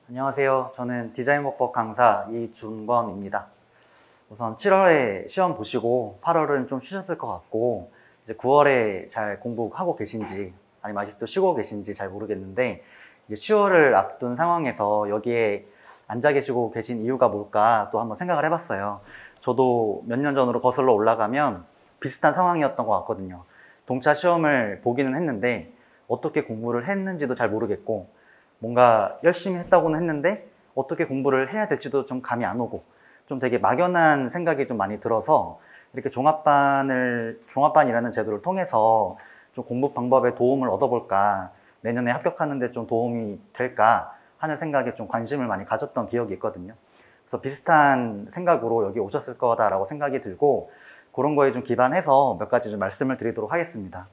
안녕하세요. 저는 디자인법법 강사 이준건입니다. 우선 7월에 시험 보시고 8월은 좀 쉬셨을 것 같고 이제 9월에 잘 공부하고 계신지 아니면 아직도 쉬고 계신지 잘 모르겠는데 이제 10월을 앞둔 상황에서 여기에 앉아 계시고 계신 이유가 뭘까 또 한번 생각을 해봤어요. 저도 몇 년 전으로 거슬러 올라가면 비슷한 상황이었던 것 같거든요. 동차 시험을 보기는 했는데 어떻게 공부를 했는지도 잘 모르겠고 뭔가 열심히 했다고는 했는데 어떻게 공부를 해야 될지도 좀 감이 안 오고 좀 되게 막연한 생각이 좀 많이 들어서 이렇게 종합반이라는 제도를 통해서 좀 공부 방법에 도움을 얻어볼까, 내년에 합격하는 데 좀 도움이 될까 하는 생각에 좀 관심을 많이 가졌던 기억이 있거든요. 그래서 비슷한 생각으로 여기 오셨을 거다라고 생각이 들고 그런 거에 좀 기반해서 몇 가지 좀 말씀을 드리도록 하겠습니다.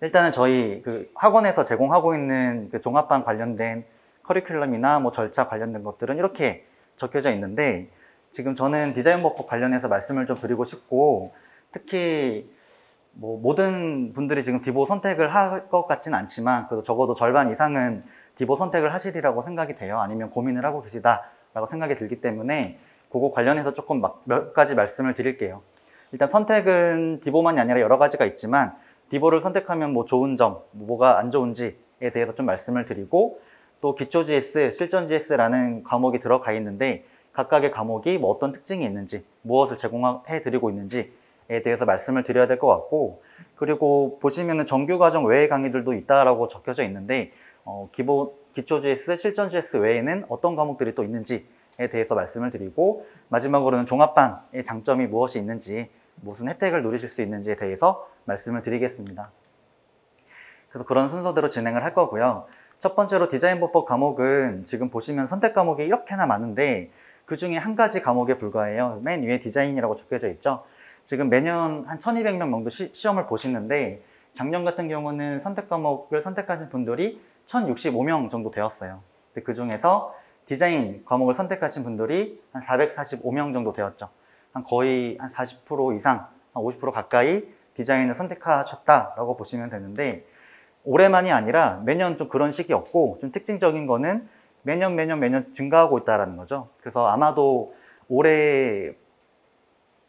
일단은 저희 그 학원에서 제공하고 있는 그 종합반 관련된 커리큘럼이나 뭐 절차 관련된 것들은 이렇게 적혀져 있는데 지금 저는 디자인법법 관련해서 말씀을 좀 드리고 싶고 특히 뭐 모든 분들이 지금 디보 선택을 할 것 같진 않지만 그래도 적어도 절반 이상은 디보 선택을 하시리라고 생각이 돼요. 아니면 고민을 하고 계시다라고 생각이 들기 때문에 그거 관련해서 조금 몇 가지 말씀을 드릴게요. 일단 선택은 디보만이 아니라 여러 가지가 있지만 디보를 선택하면 뭐 좋은 점, 뭐가 안 좋은지에 대해서 좀 말씀을 드리고 또 기초 GS, 실전 GS라는 과목이 들어가 있는데 각각의 과목이 뭐 어떤 특징이 있는지, 무엇을 제공해 드리고 있는지에 대해서 말씀을 드려야 될 것 같고 그리고 보시면은 정규과정 외의 강의들도 있다라고 적혀져 있는데 기초 GS, 실전 GS 외에는 어떤 과목들이 또 있는지에 대해서 말씀을 드리고 마지막으로는 종합반의 장점이 무엇이 있는지 무슨 혜택을 누리실 수 있는지에 대해서 말씀을 드리겠습니다. 그래서 그런 순서대로 진행을 할 거고요. 첫 번째로 디자인법법 과목은 지금 보시면 선택 과목이 이렇게나 많은데 그 중에 한 가지 과목에 불과해요. 맨 위에 디자인이라고 적혀져 있죠. 지금 매년 한 1200명 정도 시험을 보시는데 작년 같은 경우는 선택 과목을 선택하신 분들이 1065명 정도 되었어요. 그 중에서 디자인 과목을 선택하신 분들이 한 445명 정도 되었죠. 거의 한 40% 이상, 한 50% 가까이 디자인을 선택하셨다라고 보시면 되는데 올해만이 아니라 매년 좀 그런 식이었고 좀 특징적인 거는 매년 증가하고 있다는 거죠. 그래서 아마도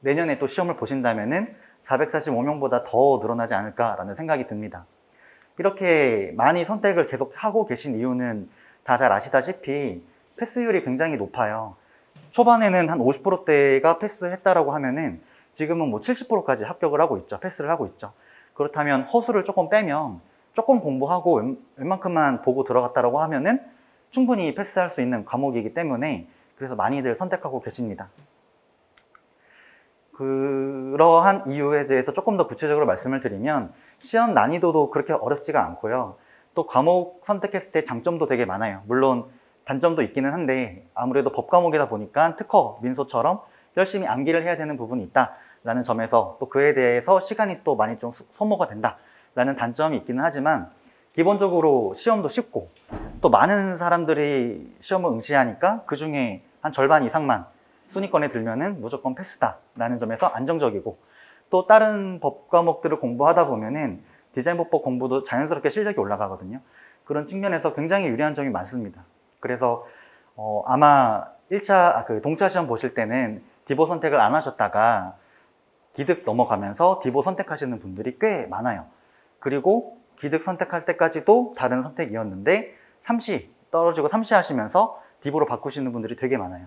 내년에 또 시험을 보신다면은 445명보다 더 늘어나지 않을까라는 생각이 듭니다. 이렇게 많이 선택을 계속 하고 계신 이유는 다 잘 아시다시피 패스율이 굉장히 높아요. 초반에는 한 50%대가 패스했다라고 하면은 지금은 뭐 70%까지 합격을 하고 있죠. 패스를 하고 있죠. 그렇다면 허수를 조금 빼면 조금 공부하고 웬만큼만 보고 들어갔다라고 하면은 충분히 패스할 수 있는 과목이기 때문에 그래서 많이들 선택하고 계십니다. 그러한 이유에 대해서 조금 더 구체적으로 말씀을 드리면 시험 난이도도 그렇게 어렵지가 않고요. 또 과목 선택했을 때 장점도 되게 많아요. 물론 단점도 있기는 한데 아무래도 법 과목이다 보니까 특허, 민소처럼 열심히 암기를 해야 되는 부분이 있다라는 점에서 또 그에 대해서 시간이 또 많이 좀 소모가 된다라는 단점이 있기는 하지만 기본적으로 시험도 쉽고 또 많은 사람들이 시험을 응시하니까 그 중에 한 절반 이상만 순위권에 들면은 무조건 패스다라는 점에서 안정적이고 또 다른 법 과목들을 공부하다 보면은 디자인법법 공부도 자연스럽게 실력이 올라가거든요. 그런 측면에서 굉장히 유리한 점이 많습니다. 그래서 아마 동차 시험 보실 때는 디보 선택을 안 하셨다가 기득 넘어가면서 디보 선택하시는 분들이 꽤 많아요. 그리고 기득 선택할 때까지도 다른 선택이었는데 떨어지고 삼시 하시면서 디보로 바꾸시는 분들이 되게 많아요.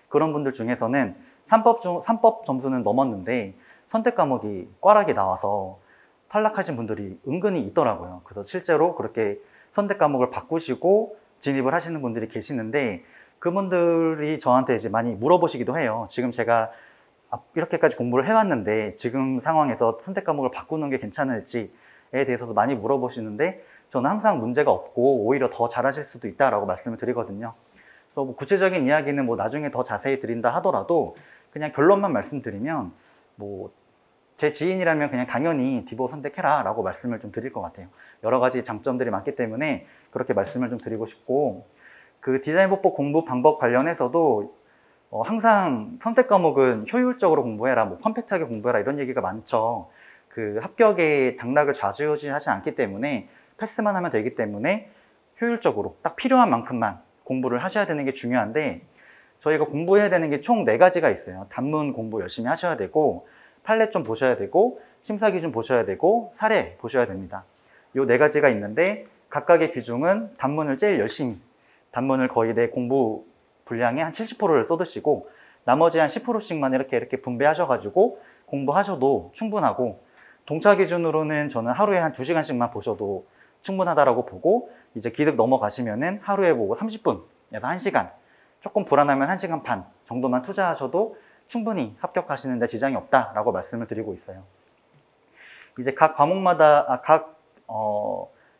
그런 분들 중에서는 3법 점수는 넘었는데 선택 과목이 꽈락이 나와서 탈락하신 분들이 은근히 있더라고요. 그래서 실제로 그렇게 선택 과목을 바꾸시고 진입을 하시는 분들이 계시는데 그분들이 저한테 이제 많이 물어보시기도 해요. 지금 제가 이렇게까지 공부를 해왔는데 지금 상황에서 선택 과목을 바꾸는 게 괜찮을지에 대해서도 많이 물어보시는데 저는 항상 문제가 없고 오히려 더 잘하실 수도 있다라고 말씀을 드리거든요. 뭐 구체적인 이야기는 뭐 나중에 더 자세히 드린다 하더라도 그냥 결론만 말씀드리면 뭐 제 지인이라면 그냥 당연히 디보 선택해라 라고 말씀을 좀 드릴 것 같아요. 여러 가지 장점들이 많기 때문에 그렇게 말씀을 좀 드리고 싶고 그 디자인법법 공부 방법 관련해서도 항상 선택 과목은 효율적으로 공부해라, 뭐 컴팩트하게 공부해라 이런 얘기가 많죠. 그 합격에 당락을 좌지우지하지 않기 때문에 패스만 하면 되기 때문에 효율적으로 딱 필요한 만큼만 공부를 하셔야 되는 게 중요한데, 저희가 공부해야 되는 게 총 4가지가 있어요. 단문 공부 열심히 하셔야 되고, 판례 좀 보셔야 되고, 심사 기준 보셔야 되고, 사례 보셔야 됩니다. 이 4가지가 있는데 각각의 비중은 단문을 제일 열심히, 단문을 거의 내 공부 분량의 한 70%를 쏟으시고 나머지 한 10%씩만 이렇게 분배하셔가지고 공부하셔도 충분하고, 동차 기준으로는 저는 하루에 한 2시간씩만 보셔도 충분하다라고 보고, 이제 기득 넘어가시면은 하루에 보고 30분에서 1시간, 조금 불안하면 1시간 반 정도만 투자하셔도 충분히 합격하시는 데 지장이 없다라고 말씀을 드리고 있어요. 이제 각 과목마다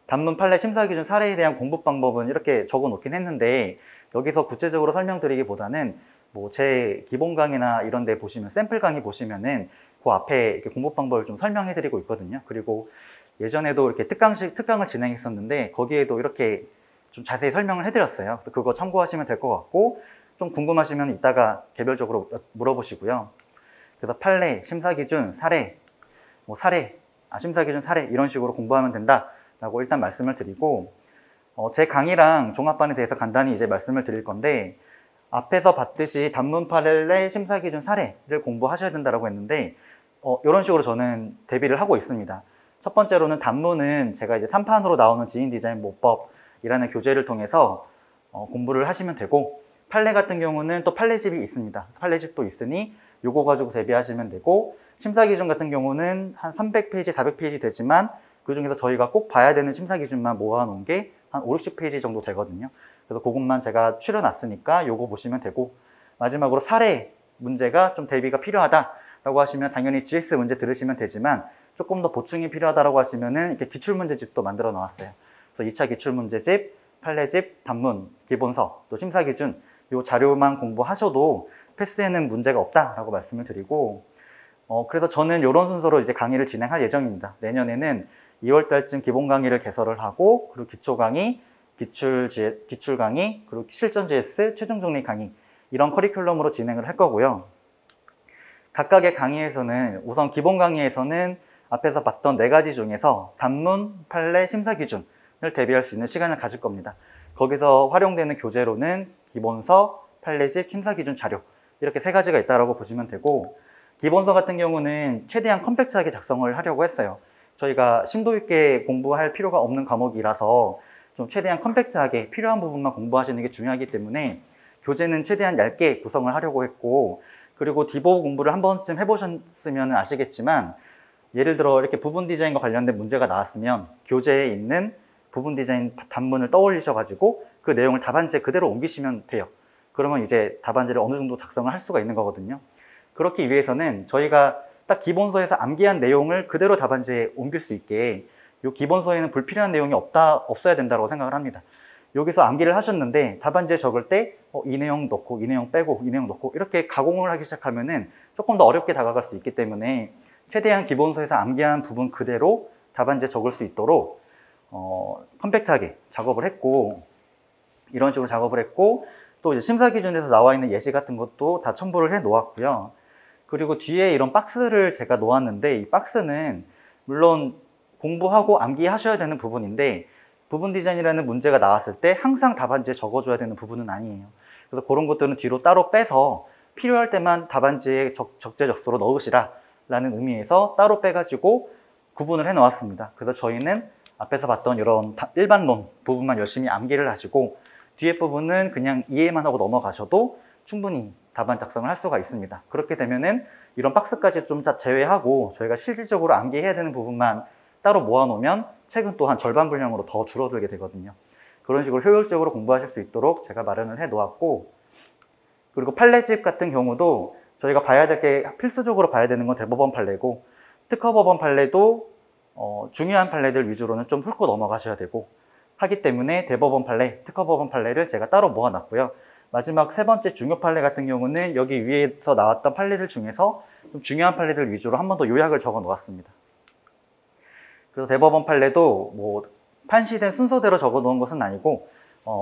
단문, 판례, 심사 기준, 사례에 대한 공부 방법은 이렇게 적어 놓긴 했는데, 여기서 구체적으로 설명드리기보다는 뭐 제 기본 강의나 이런 데 보시면, 샘플 강의 보시면은 그 앞에 이렇게 공부 방법을 좀 설명해 드리고 있거든요. 그리고 예전에도 이렇게 특강을 진행했었는데 거기에도 이렇게 좀 자세히 설명을 해드렸어요. 그래서 그거 참고하시면 될 것 같고, 좀 궁금하시면 이따가 개별적으로 물어보시고요. 그래서 판례, 심사기준, 사례, 심사기준, 사례 이런 식으로 공부하면 된다라고 일단 말씀을 드리고, 제 강의랑 종합반에 대해서 간단히 이제 말씀을 드릴 건데, 앞에서 봤듯이 단문, 판례, 심사기준, 사례를 공부하셔야 된다고 했는데, 이런 식으로 저는 대비를 하고 있습니다. 첫 번째로는 단문은 제가 이제 3판으로 나오는 지인 디자인 모법이라는 교재를 통해서 공부를 하시면 되고, 판례 같은 경우는 또 판례집이 있습니다. 판례집도 있으니 요거 가지고 대비하시면 되고, 심사기준 같은 경우는 한 300페이지, 400페이지 되지만 그 중에서 저희가 꼭 봐야 되는 심사기준만 모아놓은 게 한 5, 60페이지 정도 되거든요. 그래서 그것만 제가 추려놨으니까 요거 보시면 되고, 마지막으로 사례 문제가 좀 대비가 필요하다라고 하시면 당연히 GS 문제 들으시면 되지만, 조금 더 보충이 필요하다고 하시면은 이렇게 기출문제집도 만들어 놓았어요. 그래서 2차 기출문제집, 판례집, 단문, 기본서, 또 심사기준 요 자료만 공부하셔도 패스에는 문제가 없다라고 말씀을 드리고, 그래서 저는 이런 순서로 이제 강의를 진행할 예정입니다. 내년에는 2월 달쯤 기본 강의를 개설을 하고, 그리고 기초 강의, 기출 강의, 그리고 실전 GS, 최종 정리 강의, 이런 커리큘럼으로 진행을 할 거고요. 각각의 강의에서는, 우선 기본 강의에서는 앞에서 봤던 4가지 중에서 단문, 판례, 심사 기준을 대비할 수 있는 시간을 가질 겁니다. 거기서 활용되는 교재로는 기본서, 판례집, 심사 기준 자료, 이렇게 3가지가 있다고 보시면 되고, 기본서 같은 경우는 최대한 컴팩트하게 작성을 하려고 했어요. 저희가 심도 있게 공부할 필요가 없는 과목이라서 좀 최대한 컴팩트하게 필요한 부분만 공부하시는 게 중요하기 때문에 교재는 최대한 얇게 구성을 하려고 했고, 그리고 디보 공부를 한 번쯤 해보셨으면 아시겠지만, 예를 들어 이렇게 부분 디자인과 관련된 문제가 나왔으면 교재에 있는 부분 디자인 단문을 떠올리셔가지고 그 내용을 답안지에 그대로 옮기시면 돼요. 그러면 이제 답안지를 어느 정도 작성을 할 수가 있는 거거든요. 그렇기 위해서는 저희가 딱 기본서에서 암기한 내용을 그대로 답안지에 옮길 수 있게, 이 기본서에는 불필요한 내용이 없어야 된다고 생각을 합니다. 여기서 암기를 하셨는데 답안지에 적을 때 이 내용 넣고, 이 내용 빼고, 이 내용 넣고, 이렇게 가공을 하기 시작하면은 조금 더 어렵게 다가갈 수 있기 때문에 최대한 기본서에서 암기한 부분 그대로 답안지에 적을 수 있도록 컴팩트하게 작업을 했고, 이런 식으로 작업을 했고, 또 이제 심사 기준에서 나와 있는 예시 같은 것도 다 첨부를 해 놓았고요. 그리고 뒤에 이런 박스를 제가 놓았는데, 이 박스는 물론 공부하고 암기하셔야 되는 부분인데, 부분 디자인이라는 문제가 나왔을 때 항상 답안지에 적어줘야 되는 부분은 아니에요. 그래서 그런 것들은 뒤로 따로 빼서 필요할 때만 답안지에 적재적소로 넣으시라 라는 의미에서 따로 빼가지고 구분을 해 놓았습니다. 그래서 저희는 앞에서 봤던 이런 일반론 부분만 열심히 암기를 하시고, 뒤에 부분은 그냥 이해만 하고 넘어가셔도 충분히 답안 작성을 할 수가 있습니다. 그렇게 되면은 이런 박스까지 좀 다 제외하고 저희가 실질적으로 암기해야 되는 부분만 따로 모아놓으면 책은 또 한 절반 분량으로 더 줄어들게 되거든요. 그런 식으로 효율적으로 공부하실 수 있도록 제가 마련을 해 놓았고, 그리고 판례집 같은 경우도 저희가 봐야 될 게, 필수적으로 봐야 되는 건 대법원 판례고, 특허법원 판례도 중요한 판례들 위주로는 좀 훑고 넘어가셔야 되고 하기 때문에 대법원 판례, 특허법원 판례를 제가 따로 모아놨고요. 마지막 3번째 중요 판례 같은 경우는 여기 위에서 나왔던 판례들 중에서 좀 중요한 판례들 위주로 한 번 더 요약을 적어 놓았습니다. 그래서 대법원 판례도 뭐 판시된 순서대로 적어 놓은 것은 아니고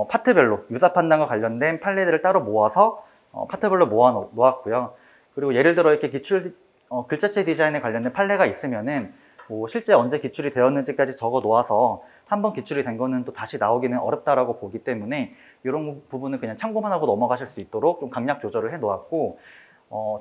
파트별로 유사 판단과 관련된 판례들을 따로 모아서 파트별로 모아 놓았고요. 그리고 예를 들어 이렇게 글자체 디자인에 관련된 판례가 있으면은 뭐 실제 언제 기출이 되었는지까지 적어 놓아서 한번 기출이 된 거는 또 다시 나오기는 어렵다라고 보기 때문에 이런 부분은 그냥 참고만 하고 넘어가실 수 있도록 좀 강약 조절을 해 놓았고,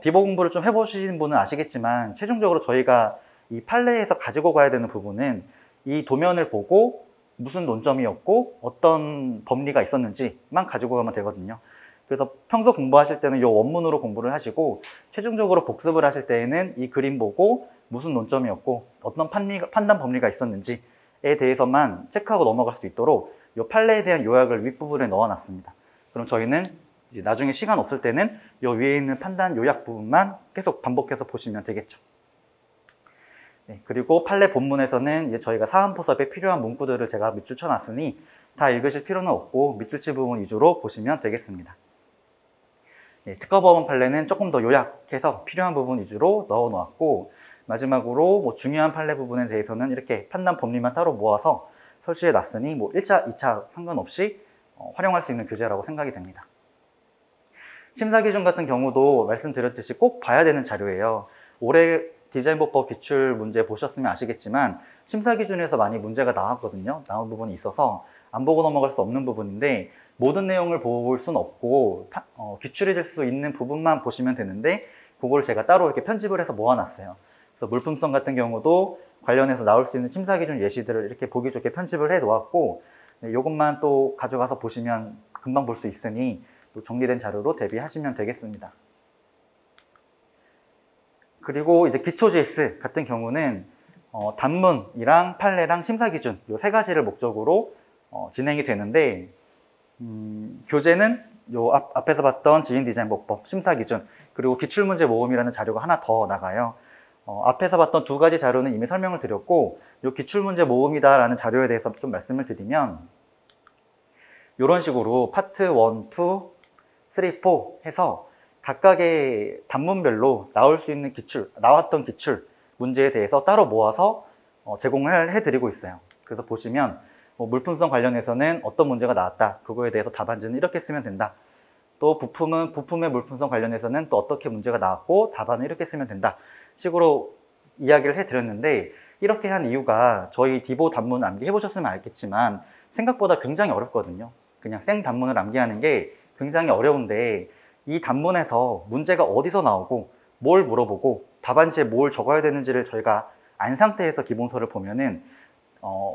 디버 공부를 좀 해보신 분은 아시겠지만 최종적으로 저희가 이 판례에서 가지고 가야 되는 부분은 이 도면을 보고 무슨 논점이었고 어떤 법리가 있었는지만 가지고 가면 되거든요. 그래서 평소 공부하실 때는 이 원문으로 공부를 하시고, 최종적으로 복습을 하실 때에는 이 그림 보고 무슨 논점이었고 어떤 판단 법리가 있었는지에 대해서만 체크하고 넘어갈 수 있도록 이 판례에 대한 요약을 윗부분에 넣어놨습니다. 그럼 저희는 이제 나중에 시간 없을 때는 이 위에 있는 판단 요약 부분만 계속 반복해서 보시면 되겠죠. 네, 그리고 판례 본문에서는 이제 저희가 사안포섭에 필요한 문구들을 제가 밑줄 쳐놨으니 다 읽으실 필요는 없고 밑줄치 부분 위주로 보시면 되겠습니다. 네, 특허법원 판례는 조금 더 요약해서 필요한 부분 위주로 넣어 놓았고, 마지막으로 뭐 중요한 판례 부분에 대해서는 이렇게 판단 법리만 따로 모아서 설치해 놨으니 뭐 1차, 2차 상관없이 활용할 수 있는 교재라고 생각이 됩니다. 심사기준 같은 경우도 말씀드렸듯이 꼭 봐야 되는 자료예요. 올해 디자인법법 기출 문제 보셨으면 아시겠지만 심사기준에서 많이 문제가 나왔거든요. 나온 부분이 있어서 안 보고 넘어갈 수 없는 부분인데, 모든 내용을 볼 수는 없고 기출이 될 수 있는 부분만 보시면 되는데, 그걸 제가 따로 이렇게 편집을 해서 모아놨어요. 그래서 물품성 같은 경우도 관련해서 나올 수 있는 심사기준 예시들을 이렇게 보기 좋게 편집을 해 놓았고, 이것만 또 가져가서 보시면 금방 볼 수 있으니 또 정리된 자료로 대비하시면 되겠습니다. 그리고 이제 기초 GS 같은 경우는 단문이랑 판례랑 심사기준 이 세 가지를 목적으로 진행이 되는데, 교재는 요 앞에서 봤던 지인디자인법법 심사기준, 그리고 기출문제 모음이라는 자료가 하나 더 나가요. 앞에서 봤던 두 가지 자료는 이미 설명을 드렸고, 요 기출문제 모음이다라는 자료에 대해서 좀 말씀을 드리면, 이런 식으로 파트 1, 2, 3, 4 해서 각각의 단문별로 나올 수 있는 나왔던 기출 문제에 대해서 따로 모아서 제공을 해드리고 있어요. 그래서 보시면 뭐 물품성 관련해서는 어떤 문제가 나왔다, 그거에 대해서 답안지는 이렇게 쓰면 된다. 또 부품의 물품성 관련해서는 또 어떻게 문제가 나왔고 답안을 이렇게 쓰면 된다 식으로 이야기를 해드렸는데, 이렇게 한 이유가 저희 디보 단문 암기 해보셨으면 알겠지만 생각보다 굉장히 어렵거든요. 그냥 생 단문을 암기하는 게 굉장히 어려운데, 이 단문에서 문제가 어디서 나오고 뭘 물어보고 답안지에 뭘 적어야 되는지를 저희가 안 상태에서 기본서를 보면은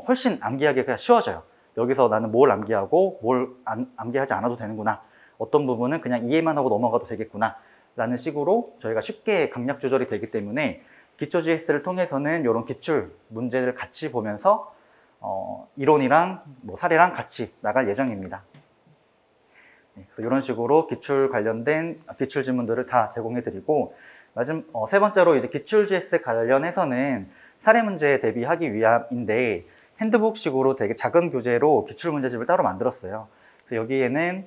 훨씬 암기하기가 쉬워져요. 여기서 나는 뭘 암기하고 뭘 암기하지 않아도 되는구나, 어떤 부분은 그냥 이해만 하고 넘어가도 되겠구나 라는 식으로 저희가 쉽게 강약 조절이 되기 때문에 기초 GS를 통해서는 이런 기출 문제를 같이 보면서 이론이랑 뭐 사례랑 같이 나갈 예정입니다. 그래서 이런 식으로 기출 관련된 기출 지문들을 다 제공해 드리고, 세 번째로 이제 기출 GS 관련해서는 사례 문제에 대비하기 위함인데, 핸드북식으로 되게 작은 교재로 기출 문제집을 따로 만들었어요. 그래서 여기에는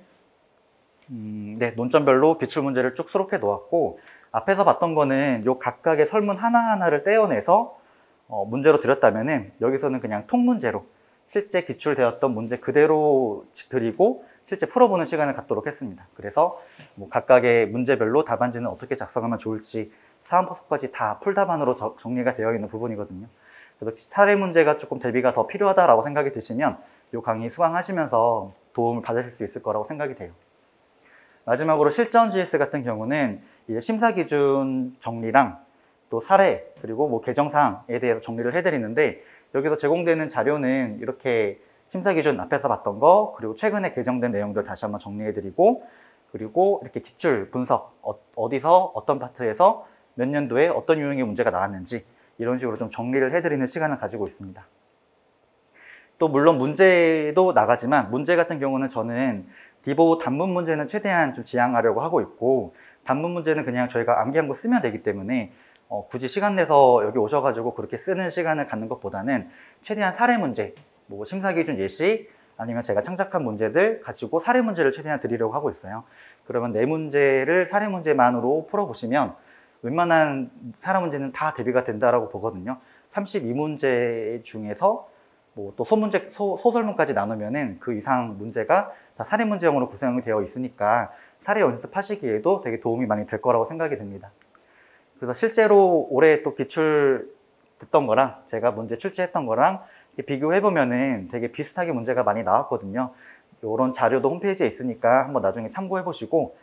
논점별로 기출 문제를 쭉 수록해 놓았고, 앞에서 봤던 거는 요 각각의 설문 하나하나를 떼어내서 문제로 드렸다면은, 여기서는 그냥 통문제로 실제 기출되었던 문제 그대로 드리고 실제 풀어보는 시간을 갖도록 했습니다. 그래서 뭐 각각의 문제별로 답안지는 어떻게 작성하면 좋을지 사안포섭까지 다 풀답안으로 정리가 되어 있는 부분이거든요. 그래서 사례 문제가 조금 대비가 더 필요하다라고 생각이 드시면 이 강의 수강하시면서 도움을 받으실 수 있을 거라고 생각이 돼요. 마지막으로 실전 GS 같은 경우는 이제 심사 기준 정리랑 또 사례 그리고 뭐 개정사항에 대해서 정리를 해드리는데, 여기서 제공되는 자료는 이렇게 심사 기준 앞에서 봤던 거, 그리고 최근에 개정된 내용들 다시 한번 정리해드리고, 그리고 이렇게 기출 분석, 어디서 어떤 파트에서 몇 년도에 어떤 유형의 문제가 나왔는지 이런 식으로 좀 정리를 해드리는 시간을 가지고 있습니다. 또 물론 문제도 나가지만, 문제 같은 경우는 저는 디보 단문 문제는 최대한 좀 지양하려고 하고 있고, 단문 문제는 그냥 저희가 암기한 거 쓰면 되기 때문에 굳이 시간 내서 여기 오셔가지고 그렇게 쓰는 시간을 갖는 것보다는 최대한 사례 문제, 뭐 심사기준 예시, 아니면 제가 창작한 문제들 가지고 사례 문제를 최대한 드리려고 하고 있어요. 그러면 네 문제를 사례 문제만으로 풀어보시면 웬만한 사례 문제는 다 대비가 된다라고 보거든요. 32문제 중에서 뭐 또 소설문까지 나누면은 그 이상 문제가 다 사례 문제형으로 구성이 되어 있으니까 사례 연습하시기에도 되게 도움이 많이 될 거라고 생각이 됩니다. 그래서 실제로 올해 또 기출 듣던 거랑 제가 문제 출제했던 거랑 비교해보면은 되게 비슷하게 문제가 많이 나왔거든요. 이런 자료도 홈페이지에 있으니까 한번 나중에 참고해보시고,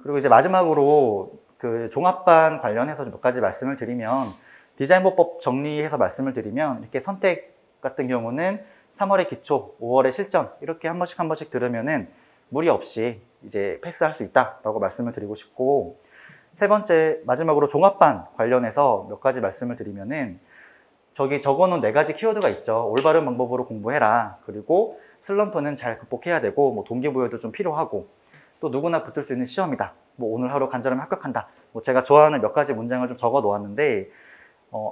그리고 이제 마지막으로 그 종합반 관련해서 몇 가지 말씀을 드리면, 디자인보법 정리해서 말씀을 드리면, 이렇게 선택 같은 경우는 3월에 기초, 5월에 실전 이렇게 한 번씩 들으면은 무리 없이 이제 패스할 수 있다라고 말씀을 드리고 싶고, 세 번째 마지막으로 종합반 관련해서 몇 가지 말씀을 드리면은, 저기 적어놓은 4가지 키워드가 있죠. 올바른 방법으로 공부해라. 그리고 슬럼프는 잘 극복해야 되고, 뭐 동기부여도 좀 필요하고, 또 누구나 붙을 수 있는 시험이다. 뭐 오늘 하루 간절하면 합격한다. 뭐 제가 좋아하는 몇 가지 문장을 좀 적어 놓았는데,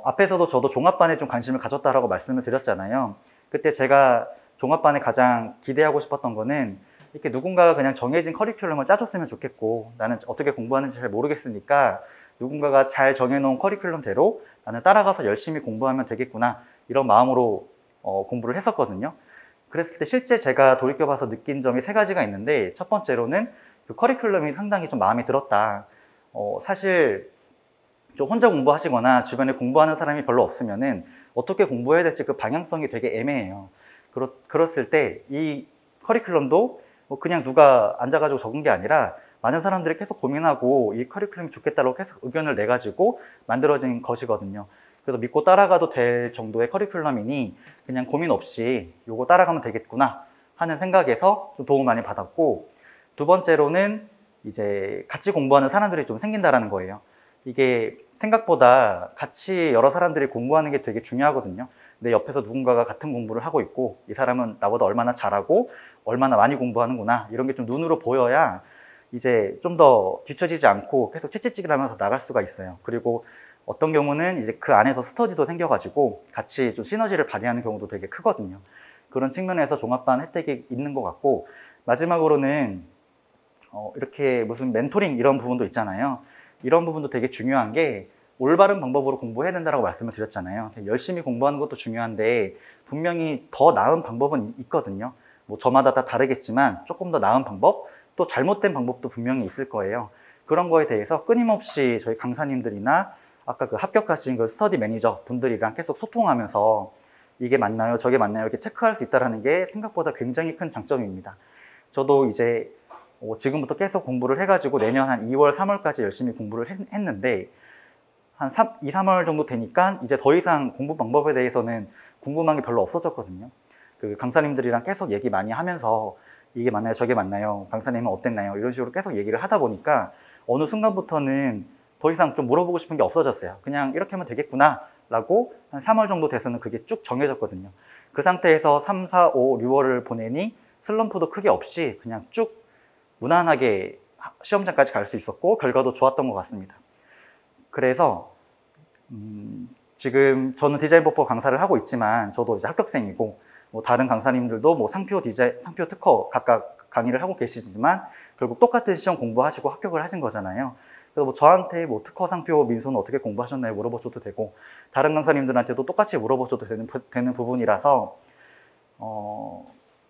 앞에서도 저도 종합반에 좀 관심을 가졌다라고 말씀을 드렸잖아요. 그때 제가 종합반에 가장 기대하고 싶었던 거는, 이렇게 누군가가 그냥 정해진 커리큘럼을 짜줬으면 좋겠고, 나는 어떻게 공부하는지 잘 모르겠으니까 누군가가 잘 정해놓은 커리큘럼대로 나는 따라가서 열심히 공부하면 되겠구나, 이런 마음으로 공부를 했었거든요. 그랬을 때 실제 제가 돌이켜봐서 느낀 점이 3가지가 있는데, 첫 번째로는 그 커리큘럼이 상당히 좀 마음에 들었다. 사실 좀 혼자 공부하시거나 주변에 공부하는 사람이 별로 없으면은 어떻게 공부해야 될지 그 방향성이 되게 애매해요. 그랬을 때 이 커리큘럼도 뭐 그냥 누가 앉아가지고 적은 게 아니라 많은 사람들이 계속 고민하고 이 커리큘럼이 좋겠다고 계속 의견을 내가지고 만들어진 것이거든요. 그래서 믿고 따라가도 될 정도의 커리큘럼이니 그냥 고민 없이 요거 따라가면 되겠구나 하는 생각에서 좀 도움 많이 받았고, 두 번째로는 이제 같이 공부하는 사람들이 좀 생긴다라는 거예요. 이게 생각보다 같이 여러 사람들이 공부하는 게 되게 중요하거든요. 내 옆에서 누군가가 같은 공부를 하고 있고, 이 사람은 나보다 얼마나 잘하고 얼마나 많이 공부하는구나, 이런 게 좀 눈으로 보여야 이제 좀 더 뒤처지지 않고 계속 채찍질하면서 나갈 수가 있어요. 그리고 어떤 경우는 이제 그 안에서 스터디도 생겨가지고 같이 좀 시너지를 발휘하는 경우도 되게 크거든요. 그런 측면에서 종합반 혜택이 있는 것 같고, 마지막으로는 이렇게 무슨 멘토링 이런 부분도 있잖아요. 이런 부분도 되게 중요한 게, 올바른 방법으로 공부해야 된다고 말씀을 드렸잖아요. 열심히 공부하는 것도 중요한데 분명히 더 나은 방법은 있거든요. 뭐 저마다 다 다르겠지만 조금 더 나은 방법, 또 잘못된 방법도 분명히 있을 거예요. 그런 거에 대해서 끊임없이 저희 강사님들이나 아까 그 합격하신 그 스터디 매니저 분들이랑 계속 소통하면서 이게 맞나요? 저게 맞나요? 이렇게 체크할 수 있다는 게 생각보다 굉장히 큰 장점입니다. 저도 이제 지금부터 계속 공부를 해가지고 내년 한 2월, 3월까지 열심히 공부를 했는데, 한 2, 3월 정도 되니까 이제 더 이상 공부 방법에 대해서는 궁금한 게 별로 없어졌거든요. 그 강사님들이랑 계속 얘기 많이 하면서 이게 맞나요? 저게 맞나요? 강사님은 어땠나요? 이런 식으로 계속 얘기를 하다 보니까 어느 순간부터는 더 이상 좀 물어보고 싶은 게 없어졌어요. 그냥 이렇게 하면 되겠구나 라고 한 3월 정도 돼서는 그게 쭉 정해졌거든요. 그 상태에서 3, 4, 5, 6월을 보내니 슬럼프도 크게 없이 그냥 쭉 무난하게 시험장까지 갈 수 있었고 결과도 좋았던 것 같습니다. 그래서 지금 저는 디자인버퍼 강사를 하고 있지만 저도 이제 합격생이고, 뭐 다른 강사님들도 뭐 상표 특허 각각 강의를 하고 계시지만 결국 똑같은 시험 공부하시고 합격을 하신 거잖아요. 그래서 뭐 저한테 뭐 특허, 상표, 민소는 어떻게 공부하셨나요? 물어보셔도 되고, 다른 강사님들한테도 똑같이 물어보셔도 되는 부분이라서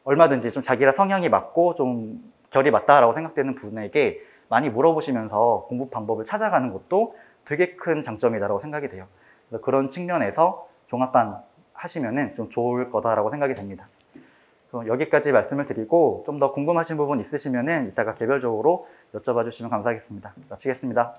얼마든지 좀 자기랑 성향이 맞고 좀 결이 맞다라고 생각되는 분에게 많이 물어보시면서 공부 방법을 찾아가는 것도 되게 큰 장점이다라고 생각이 돼요. 그래서 그런 측면에서 종합반 하시면은 좀 좋을 거다라고 생각이 됩니다. 여기까지 말씀을 드리고, 좀 더 궁금하신 부분 있으시면은 이따가 개별적으로 여쭤봐 주시면 감사하겠습니다. 마치겠습니다.